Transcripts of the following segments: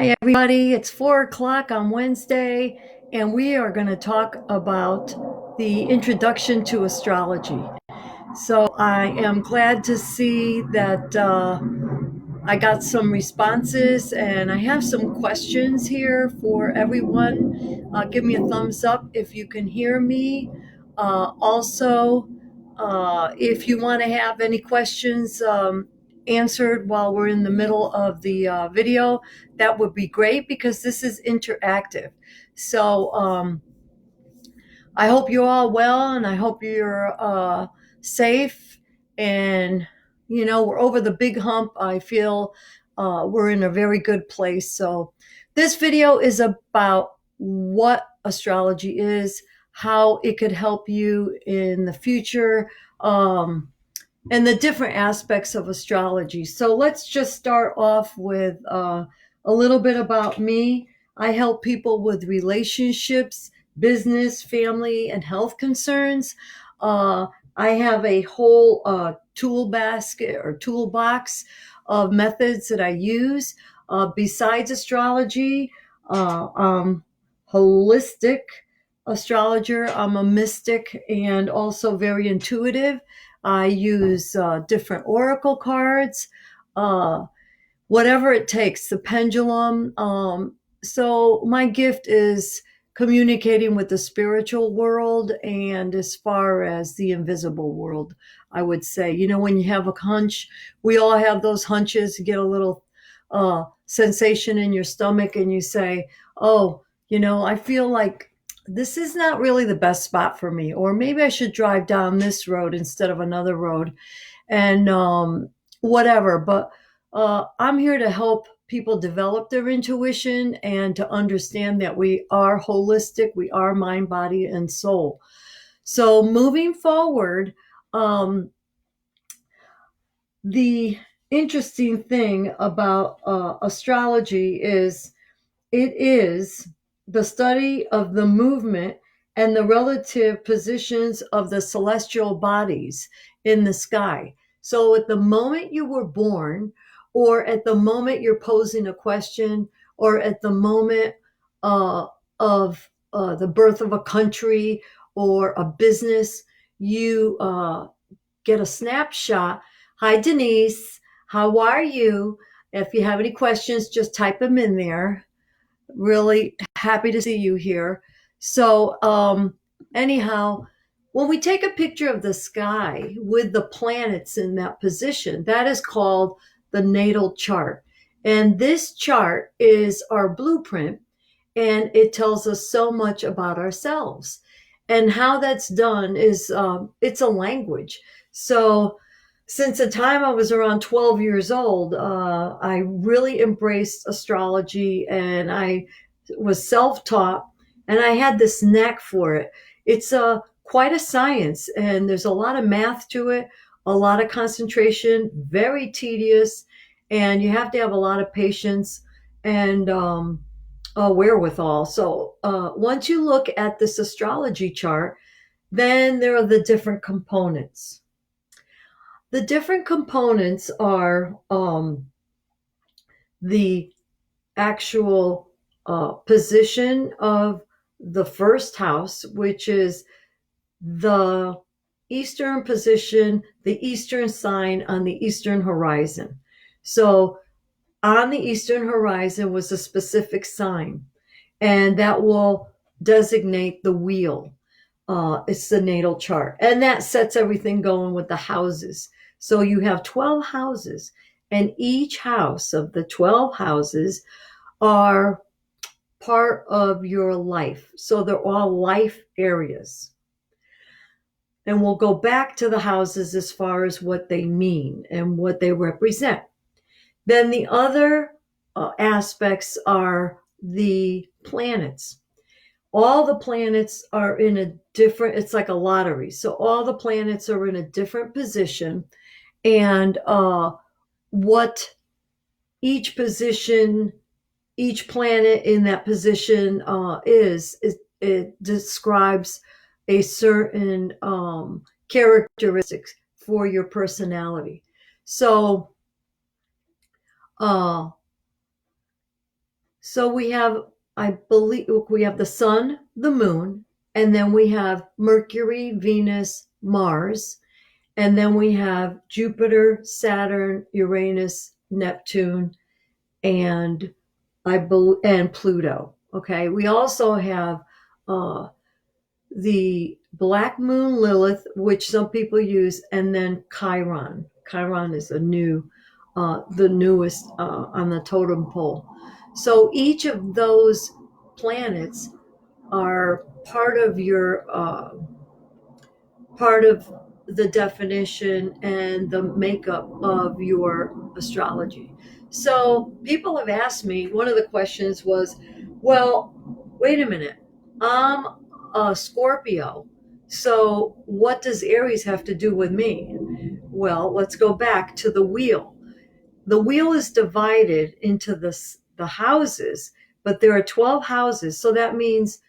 Hi, everybody. It's 4 o'clock on Wednesday, and we are going to talk about the introduction to astrology. So, I am glad to see that I got some responses, and I have some questions here for everyone. Give me a thumbs up if you can hear me. Also, if you want to have any questions answered while we're in the middle of the video, that would be great because this is interactive. So I hope you're all well, and I hope you're safe. And, we're over the big hump. I feel we're in a very good place. So this video is about what astrology is, how it could help you in the future, and the different aspects of astrology. So let's just start off with a little bit about me. I help people with relationships, business, family, and health concerns. Uh, I have a whole tool basket or toolbox of methods that I use. Besides astrology, holistic astrologer. I'm a mystic and also very intuitive. I use different oracle cards, uh, whatever it takes, the pendulum. So my gift is communicating with the spiritual world and as far as the invisible world, I would say. When you have a hunch, we all have those hunches. You get a little sensation in your stomach and you say, oh, I feel like this is not really the best spot for me, or maybe I should drive down this road instead of another road, and whatever. But I'm here to help people develop their intuition and to understand that we are holistic, we are mind, body, and soul. So moving forward, the interesting thing about astrology is it is the study of the movement and the relative positions of the celestial bodies in the sky. So at the moment you were born, or at the moment you're posing a question, or at the moment of the birth of a country or a business, you get a snapshot. Hi, Denise. How are you? If you have any questions, just type them in there. Really happy to see you here. So, anyhow, when we take a picture of the sky with the planets in that position, that is called the natal chart. And this chart is our blueprint, and it tells us so much about ourselves. And how that's done is it's a language. So, since the time I was around 12 years old, I really embraced astrology, and I was self taught, and I had this knack for it. It's quite a science, and there's a lot of math to it, a lot of concentration, very tedious, and you have to have a lot of patience and wherewithal. So once you look at this astrology chart, then there are the different components. The different components are the actual position of the first house, which is the eastern position, the eastern sign on the eastern horizon. So on the eastern horizon was a specific sign, and that will designate the wheel. It's the natal chart, and that sets everything going with the houses. So you have 12 houses, and each house of the 12 houses are part of your life. So they're all life areas. And we'll go back to the houses as far as what they mean and what they represent. Then the other aspects are the planets. All the planets are in a different, it's like a lottery. So all the planets are in a different position. And what each position, each planet in that position it describes a certain characteristics for your personality. So So we have, I believe, we have the sun, the moon, and then we have Mercury, Venus, Mars, and then we have Jupiter, Saturn, Uranus, Neptune, and and Pluto. Okay, we also have uh, the black moon Lilith, which some people use, and then Chiron. Chiron is the newest on the totem pole. So each of those planets are part of the definition and the makeup of your astrology. So people have asked me, one of the questions was, well, wait a minute, I'm a Scorpio. So what does Aries have to do with me? Well, let's go back to the wheel. The wheel is divided into the houses, but there are 12 houses. So that means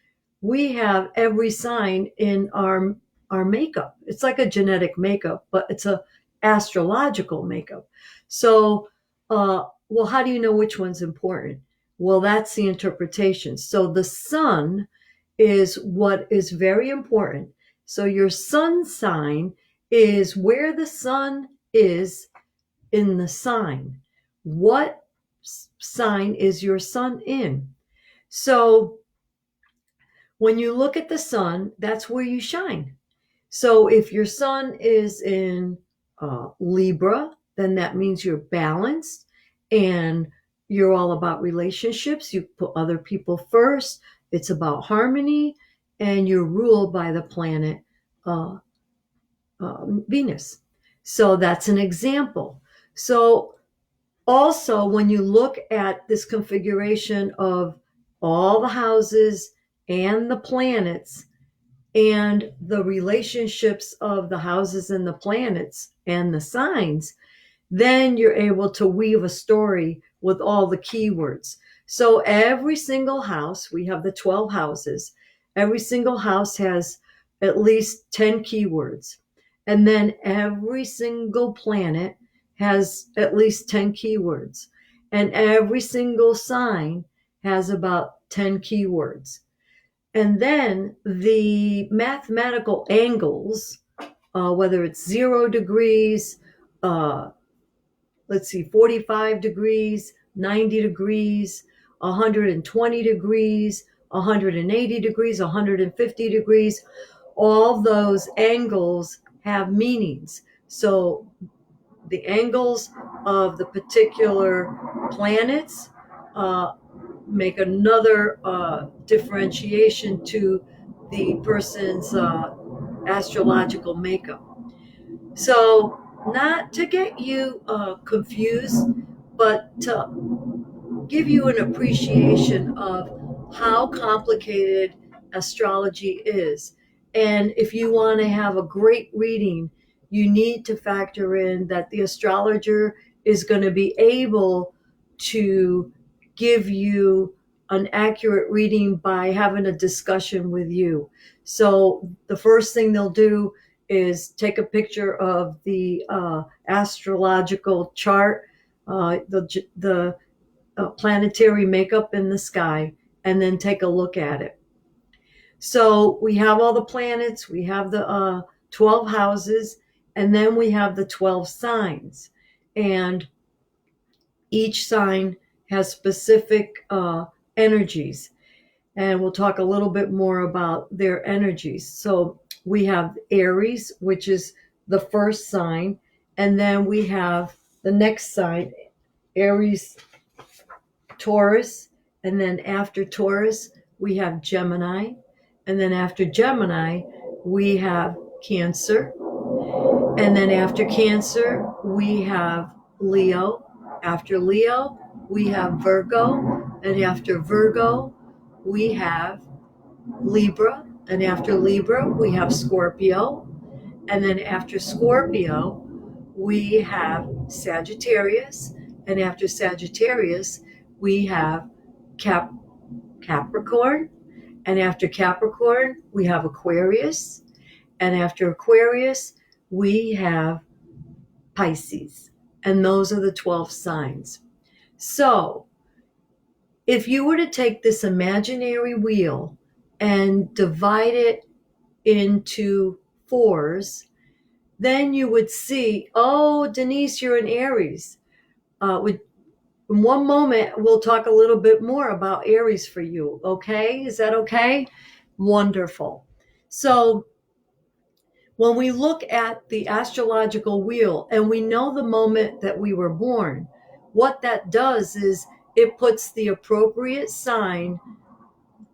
we have every sign in our makeup. It's like a genetic makeup, but it's a astrological makeup. So, well, how do you know which one's important? Well, that's the interpretation. So the sun is what is very important. So your sun sign is where the sun is in the sign. What sign is your sun in? So when you look at the sun, that's where you shine. So if your sun is in Libra, then that means you're balanced and you're all about relationships. You put other people first. It's about harmony, and you're ruled by the planet uh, Venus. So that's an example. So also, when you look at this configuration of all the houses and the planets and the relationships of the houses and the planets and the signs, then you're able to weave a story with all the keywords. So every single house, we have the 12 houses, every single house has at least 10 keywords. And then every single planet has at least 10 keywords. And every single sign has about 10 keywords. And then the mathematical angles, whether it's 0 degrees, uh, let's see, 45 degrees, 90 degrees, 120 degrees, 180 degrees, 150 degrees, all those angles have meanings. So the angles of the particular planets make another differentiation to the person's astrological makeup. So, not to get you confused, but to give you an appreciation of how complicated astrology is. And if you want to have a great reading, you need to factor in that the astrologer is going to be able to give you an accurate reading by having a discussion with you. So the first thing they'll do is take a picture of the astrological chart, the planetary makeup in the sky, and then take a look at it. So we have all the planets, we have the 12 houses, and then we have the 12 signs. And each sign has specific energies. And we'll talk a little bit more about their energies. So we have Aries, which is the first sign. And then we have the next sign, Aries, Taurus, and then after Taurus, we have Gemini, and then after Gemini, we have Cancer, and then after Cancer, we have Leo. After Leo, we have Virgo, and after Virgo, we have Libra, and after Libra, we have Scorpio, and then after Scorpio, we have Sagittarius, and after Sagittarius, we have Capricorn, and after Capricorn, we have Aquarius, and after Aquarius, we have Pisces, and those are the 12 signs. So If you were to take this imaginary wheel and divide it into fours, then you would see, oh, Denise, you're an Aries. In one moment, we'll talk a little bit more about Aries for you. Okay? Is that okay? Wonderful. So, when we look at the astrological wheel and we know the moment that we were born, what that does is it puts the appropriate sign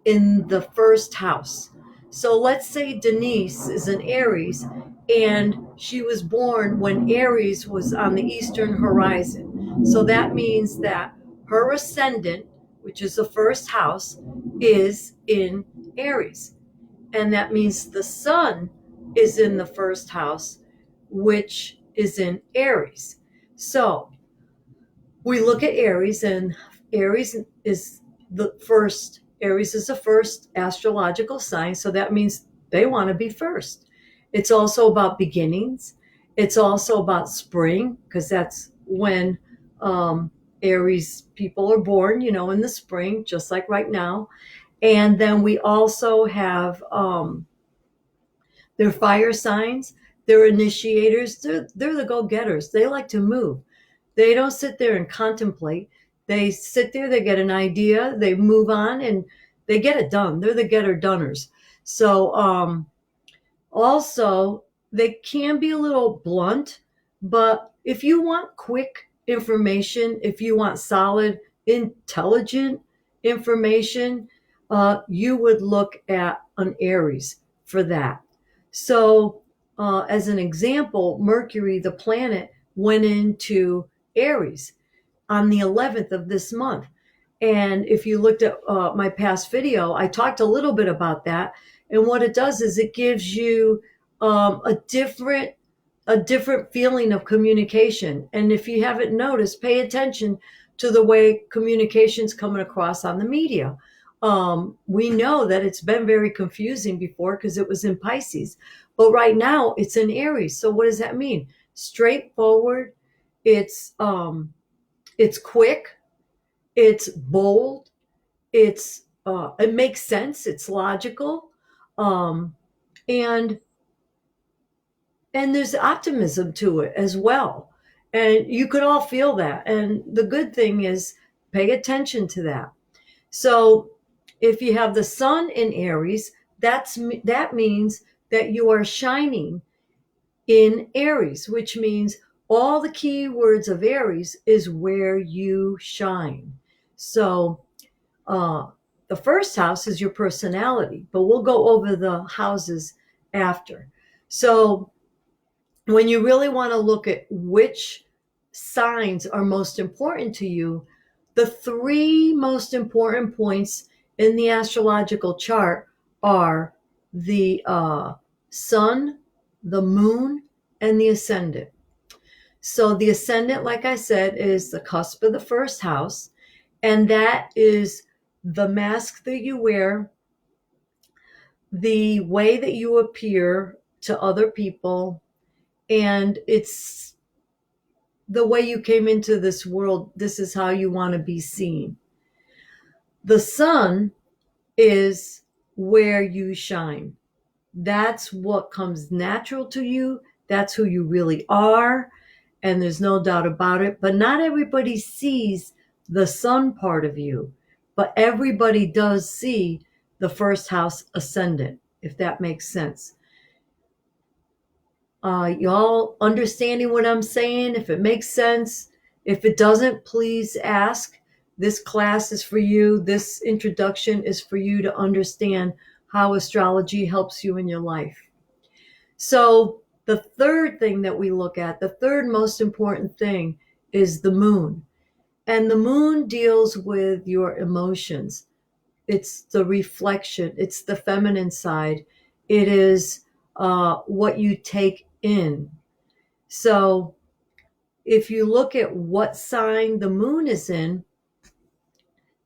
in the first house. So let's say Denise is an Aries and she was born when Aries was on the eastern horizon. So that means that her ascendant, which is the first house, is in Aries. And that means the sun is in the first house, which is in Aries. So we look at Aries, and Aries is the first astrological sign. So that means they want to be first. It's also about beginnings. It's also about spring, because that's when Aries people are born, in the spring, just like right now. And then we also have they're fire signs, they're initiators, they're the go-getters. They like to move. They don't sit there and contemplate. They sit there, they get an idea, they move on, and they get it done. They're the getter-doners. So also, they can be a little blunt, but if you want quick information, if you want solid, intelligent information, you would look at an Aries for that. So, as an example, Mercury, the planet, went into Aries on the 11th of this month. And if you looked at my past video, I talked a little bit about that. And what it does is it gives you a different feeling of communication. And if you haven't noticed, pay attention to the way communication's coming across on the media. We know that it's been very confusing before because it was in Pisces, but right now it's in Aries. So what does that mean? Straightforward. It's quick. It's bold. It makes sense. It's logical, um, and there's optimism to it as well. And you could all feel that. And the good thing is, pay attention to that. So, if you have the sun in Aries, that means that you are shining in Aries, which means all the key words of Aries is where you shine. So, uh, the first house is your personality, but we'll go over the houses after. So, when you really want to look at which signs are most important to you, the three most important points in the astrological chart are the sun, the moon, and the ascendant. So the ascendant, like I said, is the cusp of the first house, and that is the mask that you wear, the way that you appear to other people, and it's the way you came into this world. This is how you want to be seen. The sun is where you shine. That's what comes natural to you. That's who you really are. And there's no doubt about it. But not everybody sees the sun part of you. But everybody does see the first house ascendant, if that makes sense. Y'all understanding what I'm saying? If it makes sense. If it doesn't, please ask. This class is for you. This introduction is for you to understand how astrology helps you in your life. So the third thing that we look at, the third most important thing, is the moon. And the moon deals with your emotions. It's the reflection. It's the feminine side. It is what you take in. So if you look at what sign the moon is in,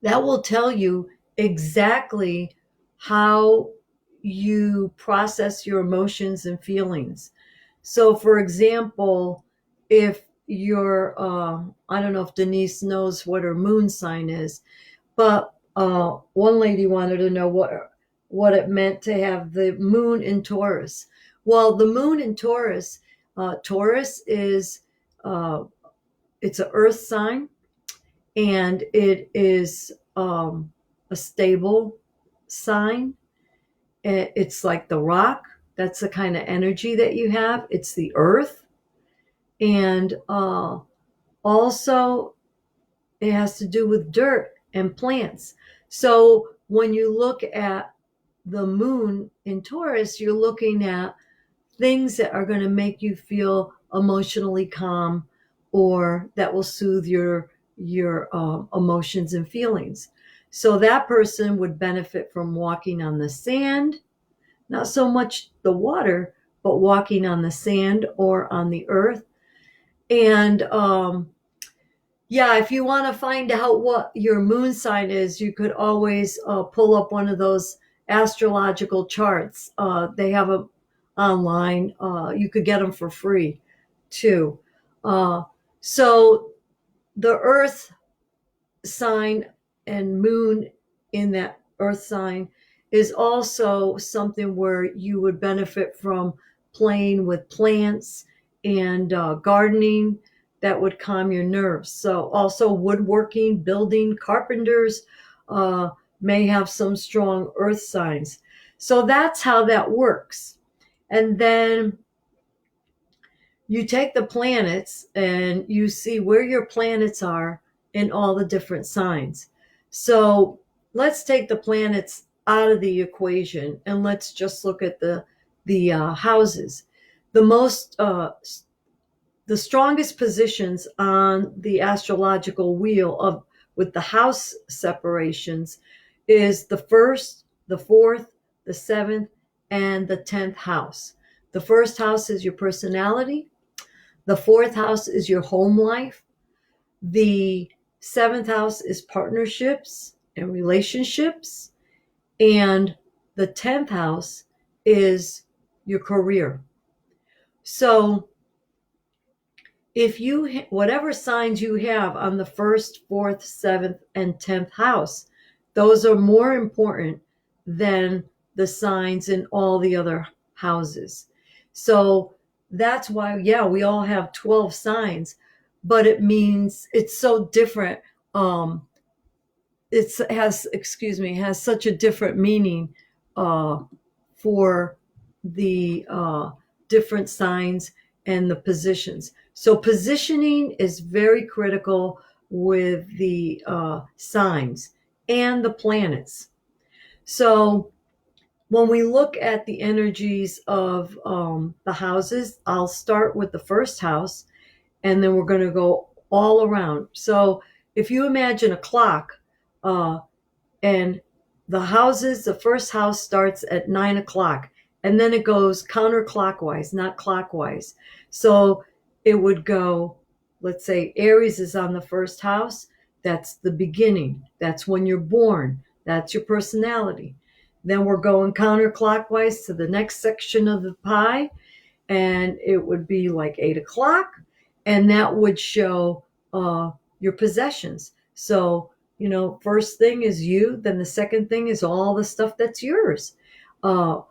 that will tell you exactly how you process your emotions and feelings. So, for example, if you're, I don't know if Denise knows what her moon sign is, But one lady wanted to know what it meant to have the moon in Taurus. Well, the moon in Taurus, Taurus is it's an Earth sign, and it is a stable sign. It's like the rock. That's the kind of energy that you have. It's the Earth, and also it has to do with dirt and plants. So when you look at the moon in Taurus, you're looking at things that are going to make you feel emotionally calm, or that will soothe your emotions and feelings. So that person would benefit from walking on the sand, not so much the water, but walking on the sand or on the earth. And yeah, if you want to find out what your moon sign is, you could always pull up one of those astrological charts. They have them online. You could get them for free too. Uh, so the earth sign and moon in that earth sign is also something where you would benefit from playing with plants and gardening that would calm your nerves. So also woodworking, building, carpenters uh, may have some strong earth signs. So that's how that works. And then you take the planets and you see where your planets are in all the different signs. So let's take the planets out of the equation and let's just look at the houses. The most the strongest positions on the astrological wheel of with the house separations is the first, the fourth, the seventh, and the 10th house. The first house is your personality. The fourth house is your home life. The seventh house is partnerships and relationships. And the 10th house is your career. So if you, whatever signs you have on the first, fourth, seventh, and 10th house, those are more important than the signs in all the other houses. So that's why, yeah, we all have 12 signs, but it means it's so different. It has, excuse me, has such a different meaning uh, for the different signs and the positions. So positioning is very critical with the signs and the planets. So when we look at the energies of the houses, I'll start with the first house, and then we're going to go all around. So if you imagine a clock, uh, and the houses, the first house starts at 9 o'clock, and then it goes counterclockwise, not clockwise. So it would go, let's say Aries is on the first house. That's the beginning. That's when you're born. That's your personality. Then we're going counterclockwise to the next section of the pie, and it would be like 8 o'clock, and that would show your possessions. So, first thing is you, then the second thing is all the stuff that's yours. Uh,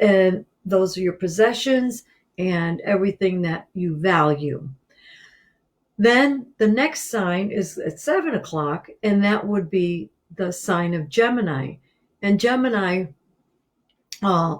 and those are your possessions and everything that you value. Then the next sign is at 7 o'clock, and that would be the sign of Gemini. And Gemini uh,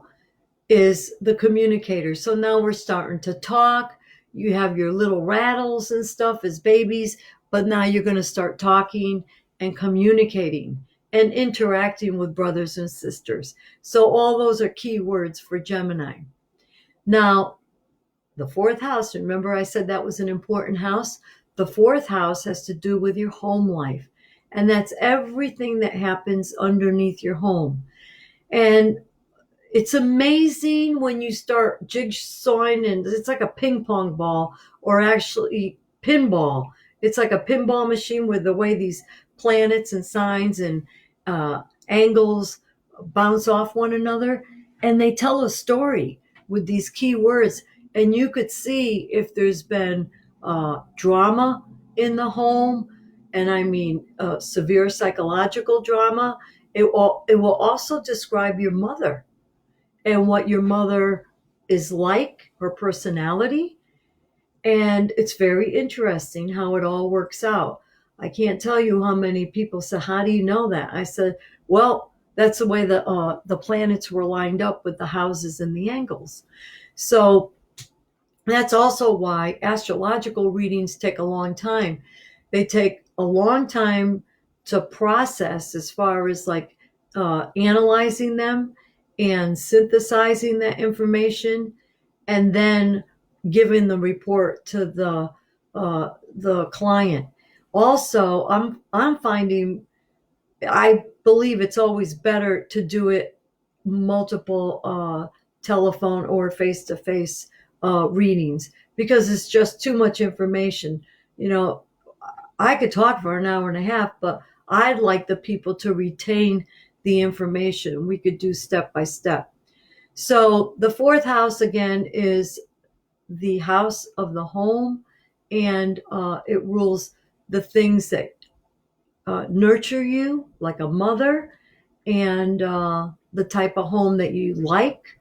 is the communicator. So now we're starting to talk. You have your little rattles and stuff as babies, but now you're going to start talking and communicating and interacting with brothers and sisters. So all those are key words for Gemini. Now, the fourth house, remember I said that was an important house? The fourth house has to do with your home life. And that's everything that happens underneath your home. And it's amazing when you start jigsawing, and it's like a ping pong ball, or actually pinball. It's like a pinball machine with the way these planets and signs and angles bounce off one another. And they tell a story with these key words. And you could see if there's been drama in the home. and I mean severe psychological drama. It will also describe your mother and what your mother is like, her personality. And it's very interesting how it all works out. I can't tell you how many people say, "How do you know that?" I said, "Well, that's the way the planets were lined up with the houses and the angles." So that's also why astrological readings take a long time. They take a long time to process, as far as like analyzing them and synthesizing that information, and then giving the report to the client. Also, I'm finding, I believe it's always better to do it multiple telephone or face to face readings, because it's just too much information. You know, I could talk for an hour and a half, but I'd like the people to retain the information. We could do step by step. So the fourth house again is the house of the home, and it rules the things that nurture you, like a mother, and the type of home that you like,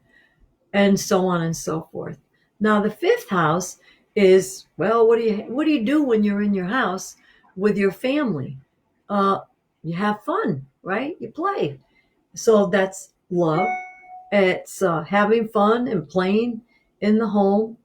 and so on and so forth. Now, the fifth house is, well, what do you do when you're in your house with your family? Uh, you have fun, right? You play. So that's love. It's having fun and playing in the home,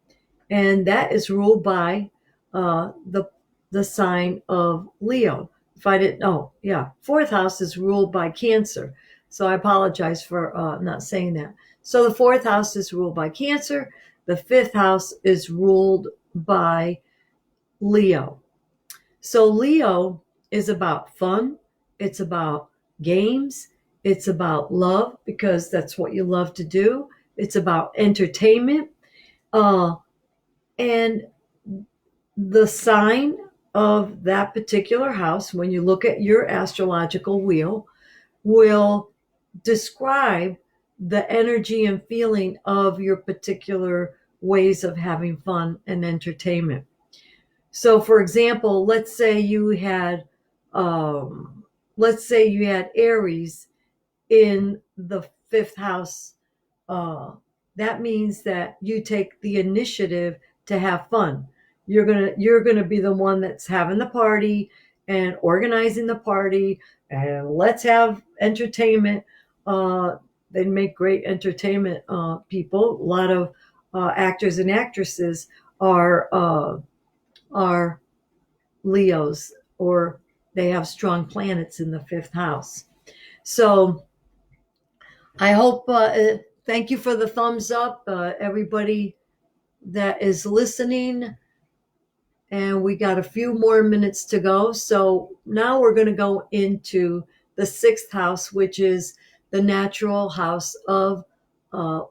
and that is ruled by the sign of Leo. If I didn't know, yeah, fourth house is ruled by Cancer. So I apologize for not saying that. So the fourth house is ruled by Cancer. The fifth house is ruled by Leo. So Leo is about fun. It's about games. It's about love, because that's what you love to do. It's about entertainment. Uh, and the sign of that particular house, when you look at your astrological wheel, will describe the energy and feeling of your particular ways of having fun and entertainment. So, for example, let's say you had Aries in the fifth house. uh, that means that you take the initiative to have fun. You're gonna be the one that's having the party and organizing the party, and let's have entertainment. Uh, they make great entertainment people. A lot of actors and actresses are Leos, or they have strong planets in the fifth house. So I hope, thank you for the thumbs up, everybody that is listening. And we got a few more minutes to go. So now we're going to go into the sixth house, which is the natural house of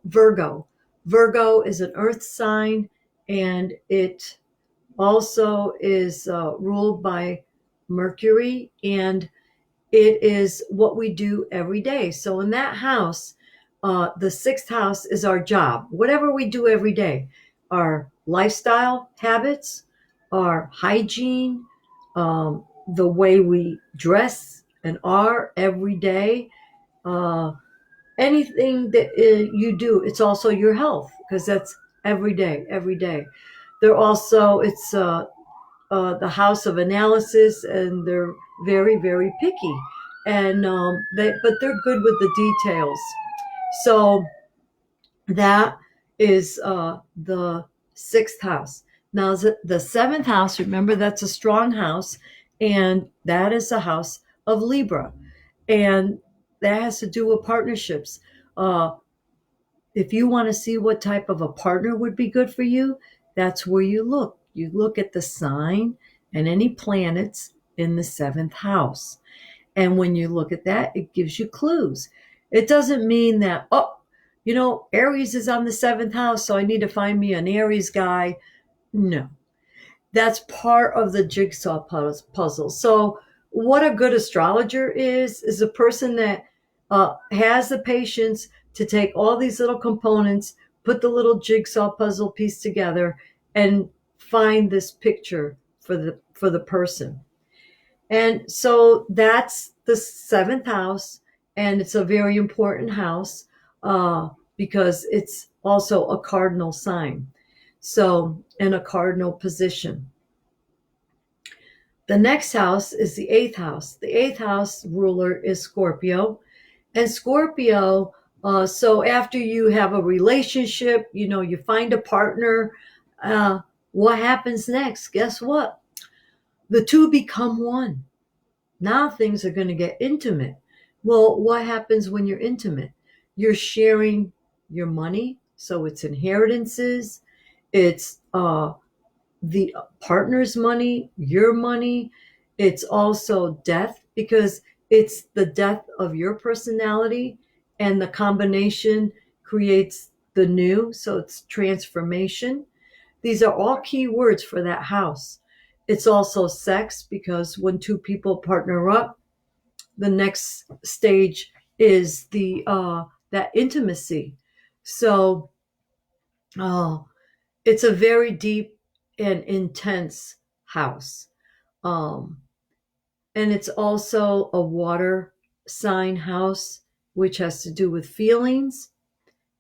Virgo. Virgo is an earth sign, and it also is ruled by Mercury, and it is what we do every day. So in that house, the sixth house is our job, whatever we do every day, our lifestyle habits, our hygiene, the way we dress and are every day, uh, anything that you do. It's also your health, because that's every day, every day. They're also, it's the house of analysis, and they're very, very picky, and but they're good with the details. So that is the sixth house. Now, the seventh house, remember, that's a strong house, and that is the house of Libra, and that has to do with partnerships. Uh, if you want to see what type of a partner would be good for you, that's where you look. You look at the sign and any planets in the seventh house. And when you look at that, it gives you clues. It doesn't mean that, oh, Aries is on the seventh house, so I need to find me an Aries guy. No, that's part of the jigsaw puzzle. So what a good astrologer is a person that has the patience to take all these little components, put the little jigsaw puzzle piece together, and find this picture for the person. And so that's the seventh house, and it's a very important house because it's also a cardinal sign. So, in a cardinal position. The next house is the eighth house. The eighth house ruler is Scorpio. And Scorpio, so after you have a relationship, you find a partner, uh, what happens next? Guess what? The two become one. Now things are going to get intimate. Well, what happens when you're intimate? You're sharing your money. So it's inheritances, it's the partner's money, your money. It's also death because it's the death of your personality, and the combination creates the new. So it's transformation. These are all key words for that house. It's also sex because when two people partner up, the next stage is the that intimacy. So uh, it's a very deep and intense house. Um, and it's also a water sign house, which has to do with feelings.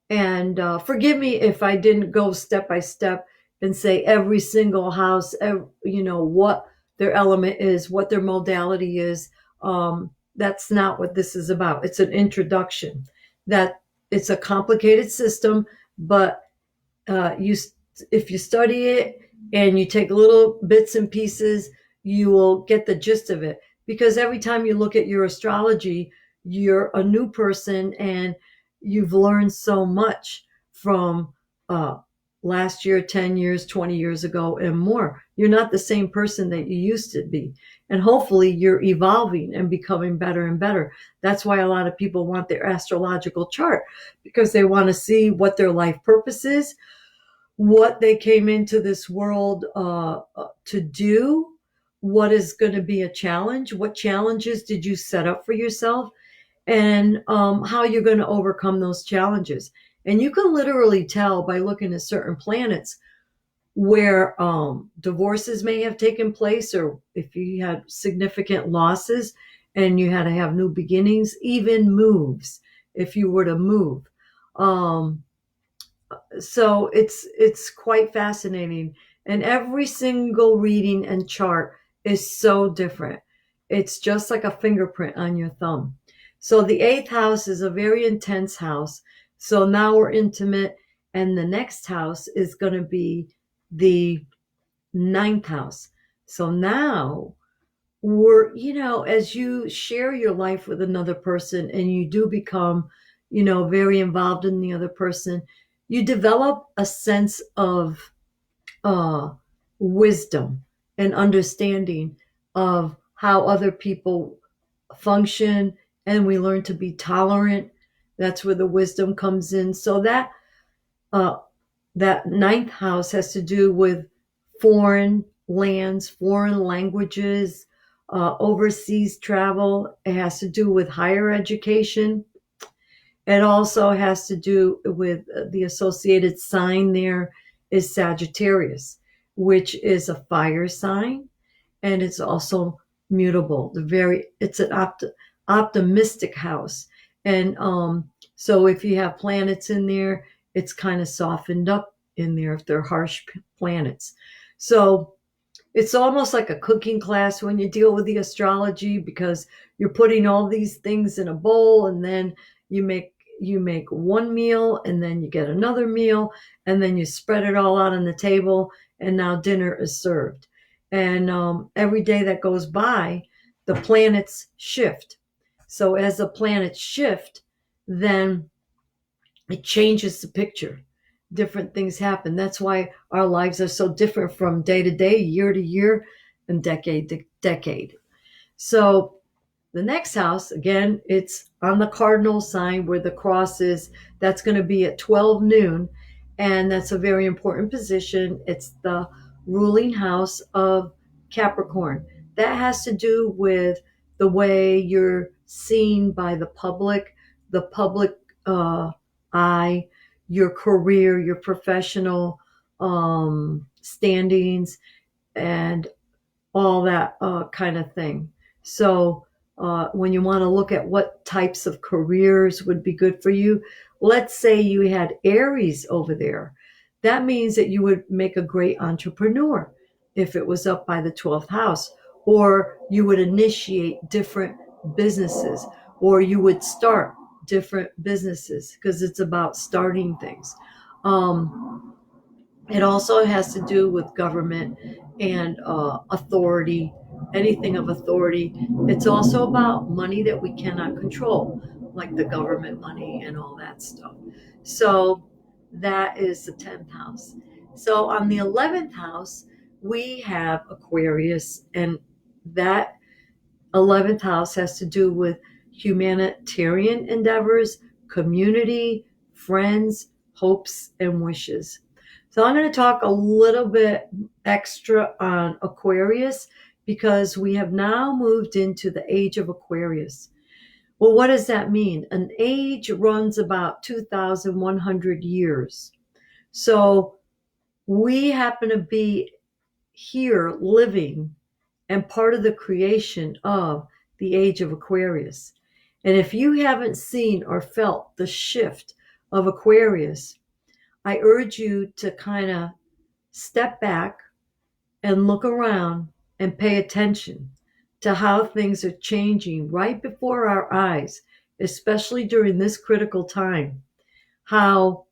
And forgive me if I didn't go step by step and say every single house, what their element is, what their modality is. That's not what this is about. It's an introduction. That it's a complicated system, but you if you study it and you take little bits and pieces, you will get the gist of it. Because every time you look at your astrology, you're a new person and you've learned so much from uh, last year, 10 years, 20 years ago, and more. You're not the same person that you used to be. And hopefully you're evolving and becoming better and better. That's why a lot of people want their astrological chart, because they want to see what their life purpose is, what they came into this world to do, what is going to be a challenge, what challenges did you set up for yourself, and how you're going to overcome those challenges. And you can literally tell by looking at certain planets where divorces may have taken place, or if you had significant losses and you had to have new beginnings, even moves, if you were to move. Um, so it's quite fascinating, and every single reading and chart is so different. It's just like a fingerprint on your thumb. So the eighth house is a very intense house. So now we're intimate, and the next house is going to be the ninth house. So now we're, as you share your life with another person and you do become, very involved in the other person, you develop a sense of uh, wisdom and understanding of how other people function, and we learn to be tolerant. That's where the wisdom comes in. So uh, that ninth house has to do with foreign lands, foreign languages, overseas travel. It has to do with higher education. It also has to do with the associated sign there is Sagittarius, which is a fire sign, and it's also mutable. It's an optimistic house, and so if you have planets in there, it's kind of softened up in there if they're harsh planets. So it's almost like a cooking class when you deal with the astrology, because you're putting all these things in a bowl, and then you make one meal, and then you get another meal, and then you spread it all out on the table, and now dinner is served. And every day that goes by, the planets shift. So as the planets shift, then it changes the picture. Different things happen. That's why our lives are so different from day to day, year to year, and decade to decade. So the next house, again, it's on the cardinal sign where the cross is. That's going to be at 12 noon. And that's a very important position. It's the ruling house of Capricorn. That has to do with the way you're seen by the public eye, your career, your professional standings, and all that kind of thing. So when you want to look at what types of careers would be good for you, let's say you had Aries over there. That means that you would make a great entrepreneur if it was up by the 12th house, or you would initiate different businesses, or you would start different businesses because it's about starting things. It also has to do with government and authority, anything of authority. It's also about money that we cannot control, like the government money and all that stuff. So that is the 10th house. So on the 11th house, we have Aquarius, and that 11th house has to do with humanitarian endeavors, community, friends, hopes, and wishes. So I'm going to talk a little bit extra on Aquarius because we have now moved into the age of Aquarius. Well, what does that mean? An age runs about 2,100 years. So we happen to be here living and part of the creation of the age of Aquarius. And if you haven't seen or felt the shift of Aquarius, I urge you to kind of step back and look around and pay attention to how things are changing right before our eyes, especially during this critical time. How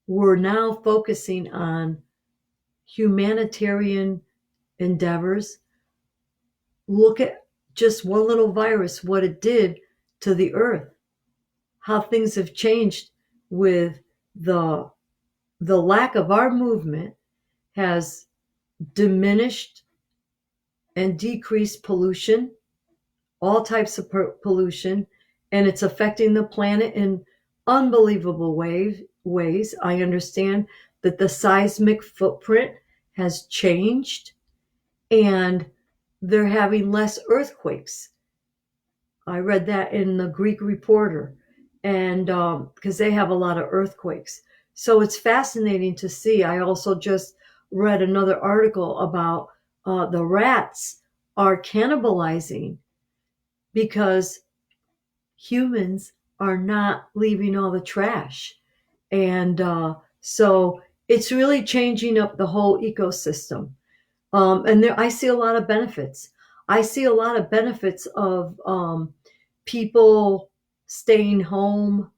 we're now focusing on humanitarian endeavors. Look at just one little virus, what it did to the earth, how things have changed with the lack of our movement has diminished and decreased pollution, all types of pollution, and it's affecting the planet in unbelievable ways. I understand that the seismic footprint has changed and they're having less earthquakes. I read that in the Greek Reporter, and because they have a lot of earthquakes. So it's fascinating to see. I also just read another article about the rats are cannibalizing because humans are not leaving all the trash. And so it's really changing up the whole ecosystem. And there, I see a lot of benefits. I see a lot of benefits of people staying home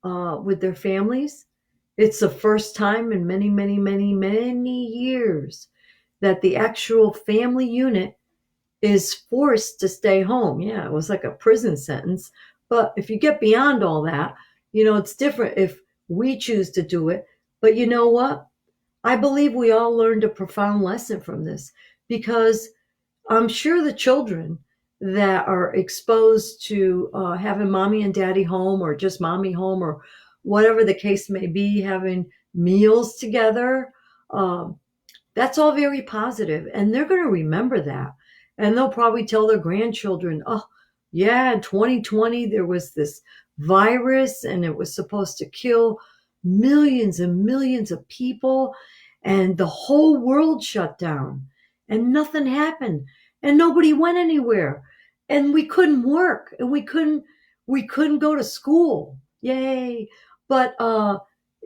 with their families. It's the first time in many, many, many, many years that the actual family unit is forced to stay home. Yeah, it was like a prison sentence. But if you get beyond all that, it's different if we choose to do it. But you know what? I believe we all learned a profound lesson from this because I'm sure the children that are exposed to having mommy and daddy home or just mommy home or whatever the case may be, having meals together, um, that's all very positive, and they're going to remember that. And they'll probably tell their grandchildren, oh, yeah, in 2020, there was this virus and it was supposed to kill millions and millions of people, and the whole world shut down, and nothing happened, and nobody went anywhere, and we couldn't work, and we couldn't go to school. Yay. But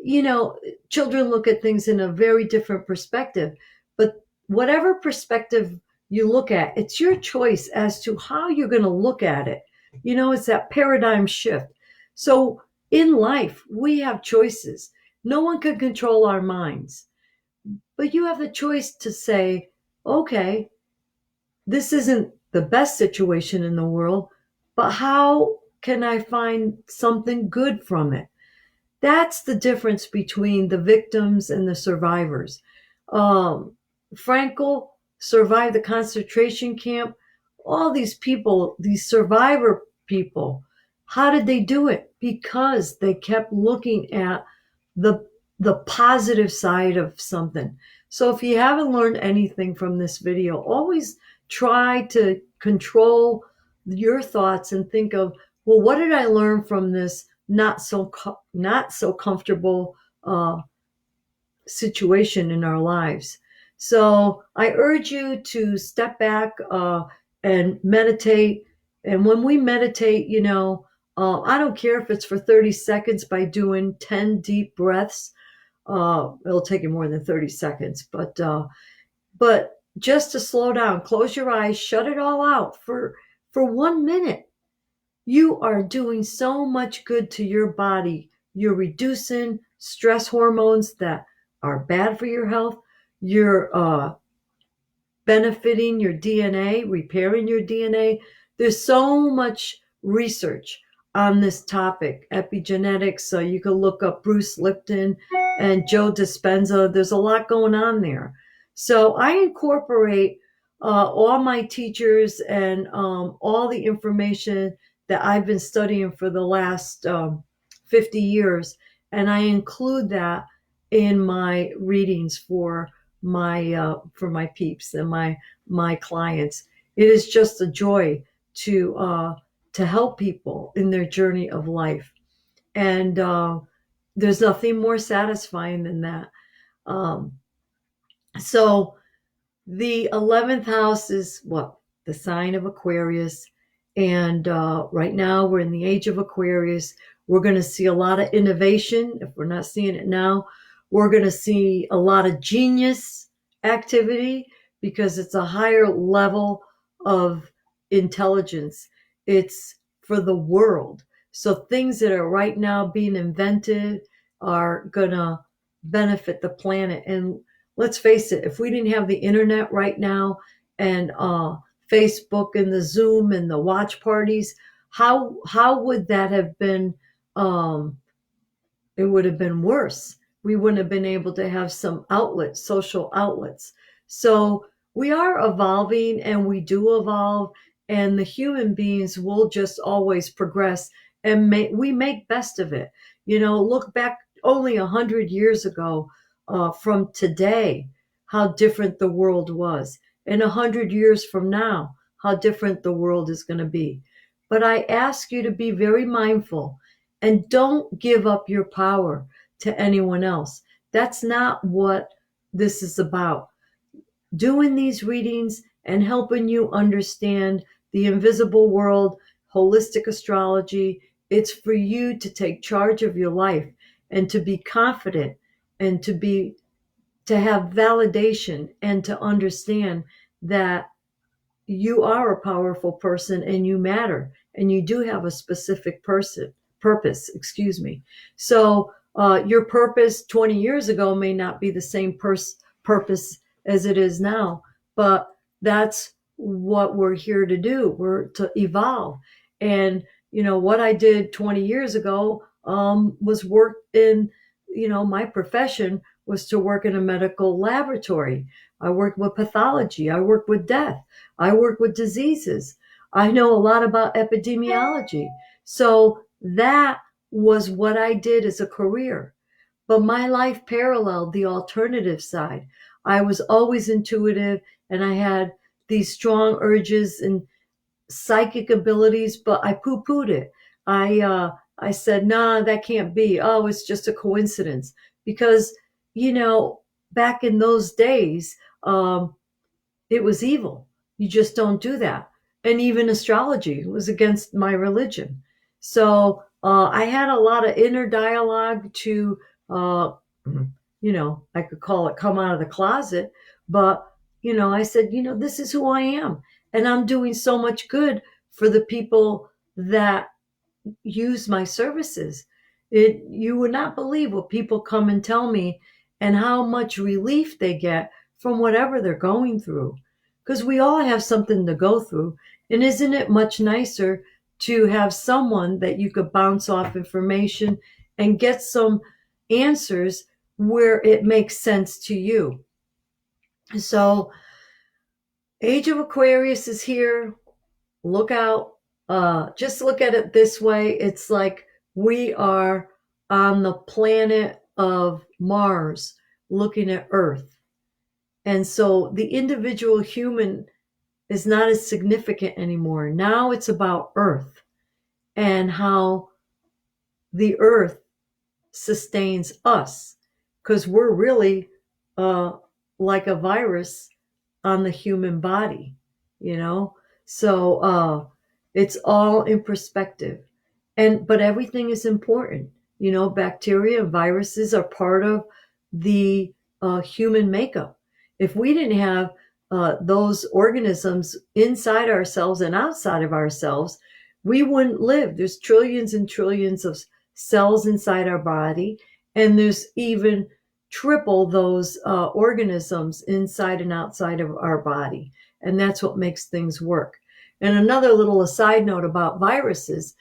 you know, children look at things in a very different perspective. But whatever perspective you look at, it's your choice as to how you're going to look at it. It's that paradigm shift. So in life, we have choices. No one can control our minds, but you have the choice to say, okay, this isn't the best situation in the world, but how can I find something good from it? That's the difference between the victims and the survivors. Um, Frankel survived the concentration camp. All these people, these survivor people, how did they do it? Because they kept looking at the positive side of something. So if you haven't learned anything from this video, always try to control your thoughts and think of, well, what did I learn from this not so comfortable situation in our lives? So I urge you to step back and meditate. And when we meditate, I don't care if it's for 30 seconds by doing 10 deep breaths. It'll take you more than 30 seconds, but just to slow down, close your eyes, shut it all out for 1 minute. You are doing so much good to your body. You're reducing stress hormones that are bad for your health. You're benefiting your DNA, repairing your DNA. There's so much research on this topic, epigenetics. So you can look up Bruce Lipton and Joe Dispenza. There's a lot going on there. So I incorporate all my teachers and all the information that I've been studying for the last 50 years, and I include that in my readings for my peeps and my clients. It is just a joy to help people in their journey of life, and there's nothing more satisfying than that. Um, so the 11th house is what? The sign of Aquarius. And right now we're in the age of Aquarius. We're going to see a lot of innovation. If we're not seeing it now, we're going to see a lot of genius activity because it's a higher level of intelligence. It's for the world. So things that are right now being invented are going to benefit the planet. And let's face it, if we didn't have the internet right now and Facebook and the Zoom and the watch parties, how would that have been? Um, it would have been worse. We wouldn't have been able to have some outlets, social outlets. So we are evolving and we do evolve, and the human beings will just always progress and we make best of it. Look back only 100 years ago from today, how different the world was. And 100 years from now, how different the world is going to be. But I ask you to be very mindful and don't give up your power to anyone else. That's not what this is about. Doing these readings and helping you understand the invisible world, holistic astrology, it's for you to take charge of your life and to be confident and to have validation and to understand that you are a powerful person and you matter and you do have a specific purpose, excuse me. So your purpose 20 years ago may not be the same purpose as it is now, but that's what we're here to do. We're to evolve. And what I did 20 years ago was work in, my profession was to work in a medical laboratory. I worked with pathology. I worked with death. I work with diseases. I know a lot about epidemiology. So that was what I did as a career. But my life paralleled the alternative side. I was always intuitive and I had these strong urges and psychic abilities, but I poo-pooed it. I said, nah, that can't be. Oh, it's just a coincidence. Because, back in those days, it was evil. You just don't do that. And even astrology was against my religion. So I had a lot of inner dialogue to, I could call it come out of the closet. But, I said, this is who I am. And I'm doing so much good for the people that use my services. You would not believe what people come and tell me and how much relief they get from whatever they're going through. Because we all have something to go through. And isn't it much nicer to have someone that you could bounce off information and get some answers where it makes sense to you? So, Age of Aquarius is here. Look out. Just look at it this way. It's like we are on the planet of Mars looking at Earth. And so the individual human is not as significant anymore. Now it's about Earth and how the Earth sustains us, because we're really like a virus on the human body, you know? So it's all in perspective. But everything is important. Bacteria and viruses are part of the human makeup. If we didn't have those organisms inside ourselves and outside of ourselves, we wouldn't live. There's trillions and trillions of cells inside our body, and there's even triple those organisms inside and outside of our body. And that's what makes things work. And another little aside note about viruses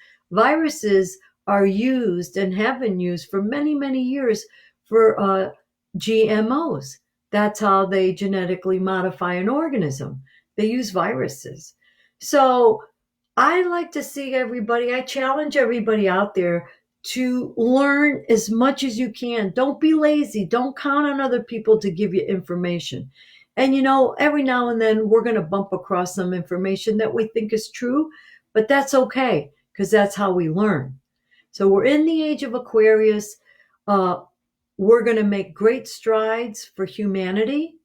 are used and have been used for many, many years for GMOs. That's how they genetically modify an organism. They use viruses. So I like to see I challenge everybody out there to learn as much as you can. Don't be lazy. Don't count on other people to give you information. And every now and then we're going to bump across some information that we think is true, but that's okay because that's how we learn. So we're in the age of Aquarius. We're going to make great strides for humanity.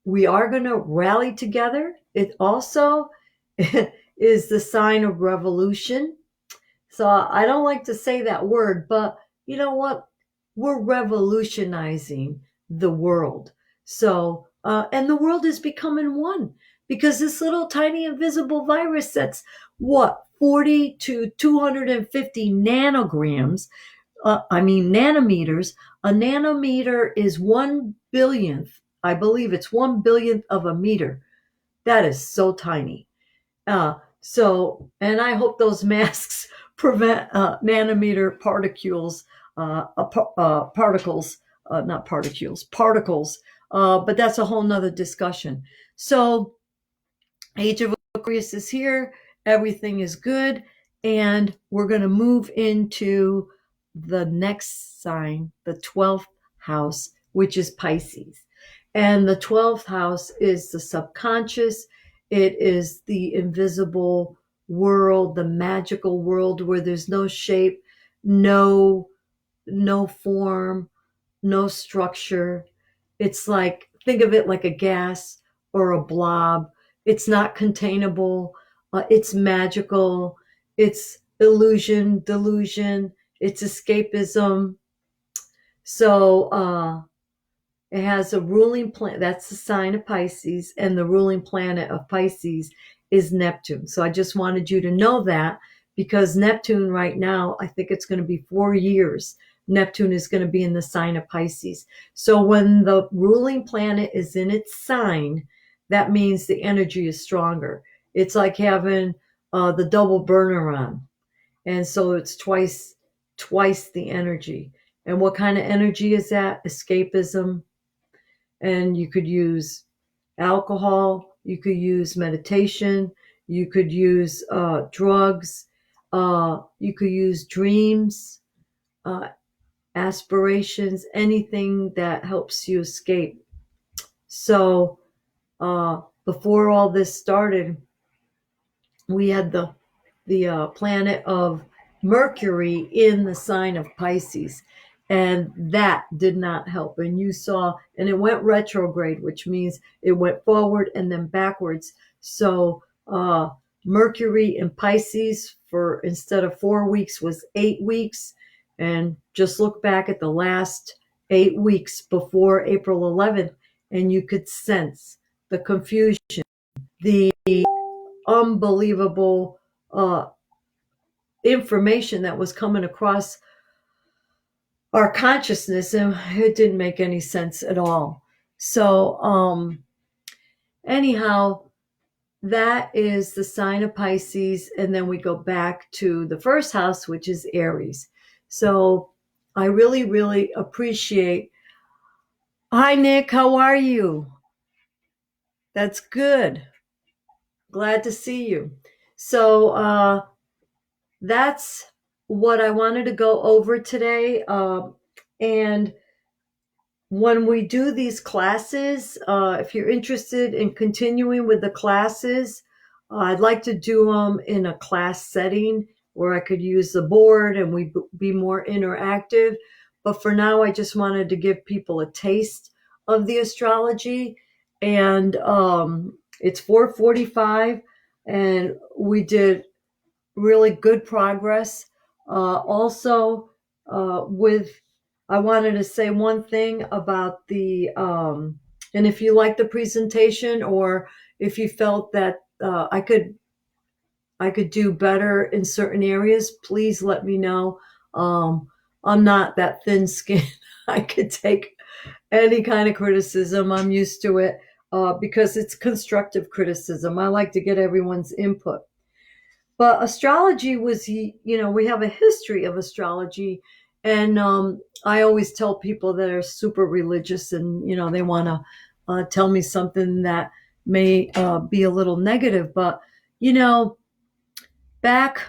We are going to rally together. It also is the sign of revolution. So I don't like to say that word, but you know what? We're revolutionizing the world. So, and the world is becoming one because this little tiny invisible virus that's 40 to 250 nanograms. Nanometers. A nanometer is 1 billionth. I believe it's 1 billionth of a meter. That is so tiny. And I hope those masks prevent nanometer particles, not particles, particles. But that's a whole nother discussion. So, Age of Aquarius is here. Everything is good. And we're going to move into the next sign, the 12th house, which is Pisces. And the 12th house is the subconscious. It is the invisible world, the magical world where there's no shape, no form, no structure. It's like, think of it like a gas or a blob. It's not containable. It's magical. It's illusion, delusion. It's escapism. So it has a ruling planet. That's the sign of Pisces. And the ruling planet of Pisces is Neptune. So I just wanted you to know that because Neptune right now, I think it's going to be 4 years. Neptune is going to be in the sign of Pisces. So when the ruling planet is in its sign, that means the energy is stronger. It's like having the double burner on. And so it's twice the energy. And what kind of energy is that? Escapism. And you could use alcohol, you could use meditation, you could use drugs, you could use dreams, aspirations, anything that helps you escape. So before all this started, we had the planet of Mercury in the sign of Pisces, and that did not help. And you saw, and it went retrograde, which means it went forward and then backwards. So Mercury in Pisces for instead of 4 weeks was 8 weeks. And just look back at the last 8 weeks before April 11th, and you could sense the confusion, the unbelievable information that was coming across our consciousness, and it didn't make any sense at all. So anyhow, that is the sign of Pisces, and then we go back to the first house, which is Aries. So I really, really appreciate. Hi, Nick. How are you? That's good. Glad to see you. So that's what I wanted to go over today. And when we do these classes, if you're interested in continuing with the classes, I'd like to do them in a class setting where I could use the board and we be more interactive. But for now, I just wanted to give people a taste of the astrology. And it's 4:45. and we did really good progress. Also, with I wanted to say one thing about and if you like the presentation, or if you felt that I could do better in certain areas, please let me know. I'm not that thin skinned. I could take any kind of criticism. I'm used to it because it's constructive criticism. I like to get everyone's input. But astrology was, we have a history of astrology. And I always tell people that are super religious and, they want to tell me something that may be a little negative. But, you know, back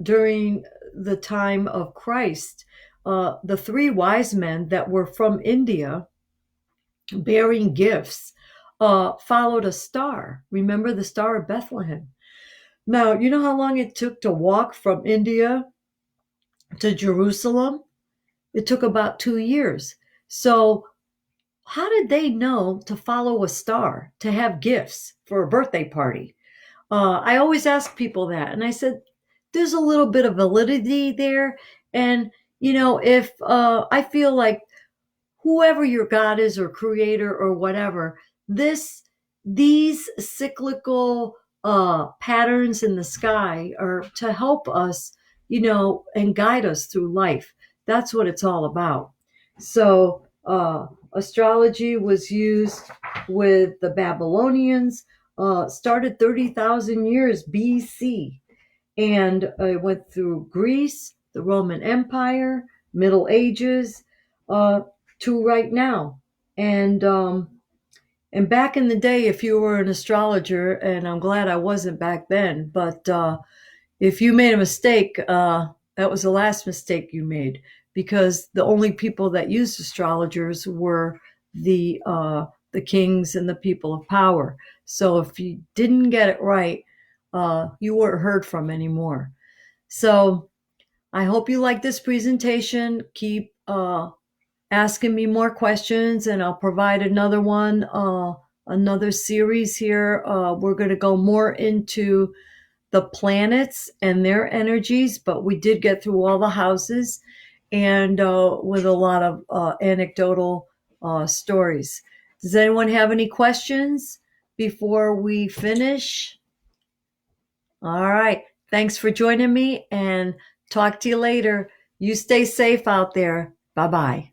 during the time of Christ, the three wise men that were from India bearing gifts followed a star. Remember the Star of Bethlehem? Now, you know how long it took to walk from India to Jerusalem? It took about 2 years. So, how did they know to follow a star to have gifts for a birthday party? I always ask people that. And I said, there's a little bit of validity there. And, if I feel like whoever your God is or creator or whatever, these cyclical patterns in the sky are to help us, and guide us through life. That's what it's all about. So astrology was used with the Babylonians, started 30,000 years BC, and it went through Greece, the Roman Empire, Middle Ages, uh, to right now. And back in the day, if you were an astrologer, and I'm glad I wasn't back then, but if you made a mistake, that was the last mistake you made, because the only people that used astrologers were the kings and the people of power. So if you didn't get it right, you weren't heard from anymore. So I hope you like this presentation. Keep asking me more questions, and I'll provide another one, another series here. We're going to go more into the planets and their energies, but we did get through all the houses, and with a lot of anecdotal stories. Does anyone have any questions before we finish? All right. Thanks for joining me, and talk to you later. You stay safe out there. Bye bye.